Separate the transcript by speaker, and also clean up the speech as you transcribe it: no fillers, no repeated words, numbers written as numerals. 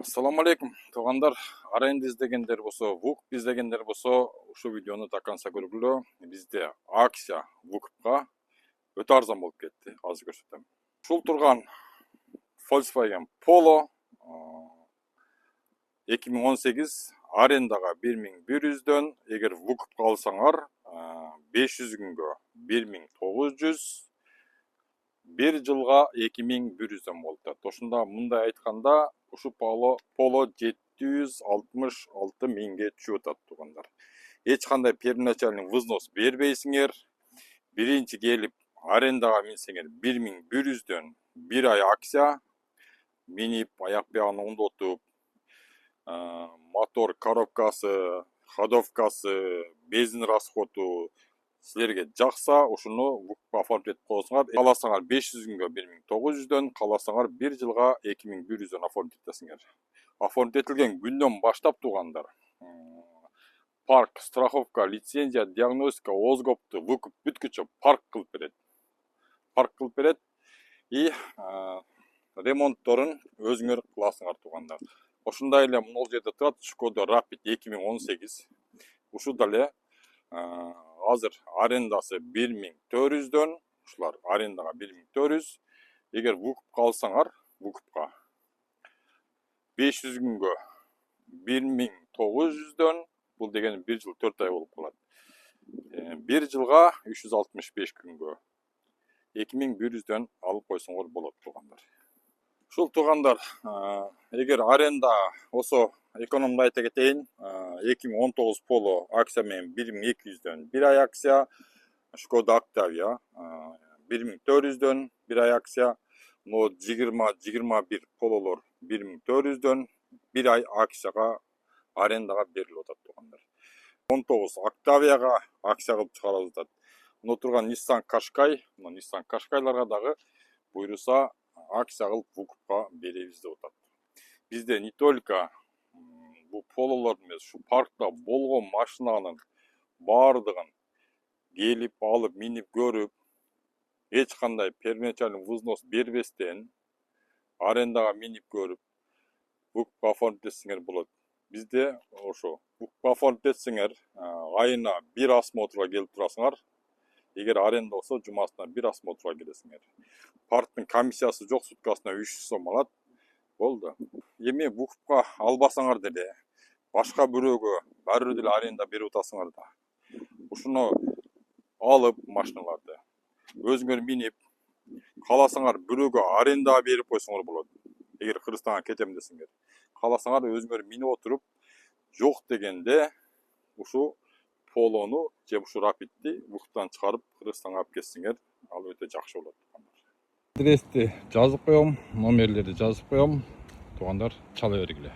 Speaker 1: Assalamu alaikum туугандар. Аренди издегендер болсо, ВУК издегендер болсо, ушул видеону до конца көргүлө. Бизде акция ВУКка өтө арзан болуп кетти. Азыр көрсөтөм. Ушул турган Volkswagen Polo 2018 арендага 1100дөн, эгер ВУКка алсаңар 500 күнгө 1900, бир жылга 2100дөн болуп атат. Ошондо мындай айтканда, ушу Polo 766 миңге түшүп атат туугандар. Эч кандай первоначальный взнос бербейсиңер. Биринчи келип арендага минсеңер 1100дөн бир ай акция минип, аяк бягын оңдотуп, мотор коробкасы, ходовкасы, бензин расходу силерге жакса, ушуну ВУКка оформить этип коесуңар. Кааласаңар 500 күнгө 1900дөн, кааласаңар 1 жылга 2100дөн оформить этесиңер. Оформить этилген күндөн баштап туугандар, парк, страховка, лицензия, диагностика, озгопту ВУК бүткүчө парк кылып берет. И ремонтторун өзүңөр кыласыңар туугандар. Ошондой эле могул жерде турат Skoda Rapid 2018. Ушул дале азыр арендасы 1400дөн, ушулар арендага 1400. Эгер ВУКка алсаңар, ВУКка 500 күнгө 1900дөн, бул деген 1 жыл 4 ай болуп калат. 1 жылга 365 күнгө 2100дөн алып койсоңор болот туугандар. Ушул туугандар, эгер аренда болсо, экономду айта кетейин. 2019 Polo акция менен 1200дөн бир ай акция, Skoda Octavia 1400дөн бир ай акция, 20-21 Polo'лор 1400дөн бир ай акцияга арендага берилип атат туугандар. 19 Octavia'га акция кылып чыгарып атат. Мына турган Nissan Qashqai, Nissan Qashqai'ларга дагы буйруса акция кылып ВУКка беребиз деп атат. Бизде не только бул Polo'лор эмес, ушу паркта болгон машинанын баардыгын келип алып, минип көрүп, эч кандай первоначальный взнос бербестен арендага минип көрүп, ВУКка оформить этсеңер болот. Бизде ошо ВУКка оформить этсеңер, айына бир осмотрга келип турасыңар. Эгер аренда болсо, жумасына бир осмотрга келесиңер. Парктын комиссиясы жок, суткасына 300 сом алат. Болду. Эми ВУКка албасаңар деле, башка бирөөгө баары деле аренда берип атасыңар да. Ушуну алып машиналарды өзүңөр минип, кааласаңар бирөөгө арендага берип койсоңор болот. Эгер Кыргызстанга кетем десеңер, кааласаңар өзүңөр минип отуруп, жок дегенде ушу Polo'ну же ушу Rapid'ти ВУКтан чыгарып Кыргызстанга алып кетсеңер, ал өтө жакшы болот. Адрести жазып коем, номерлерди жазып коем. Туугандар, чала бергиле.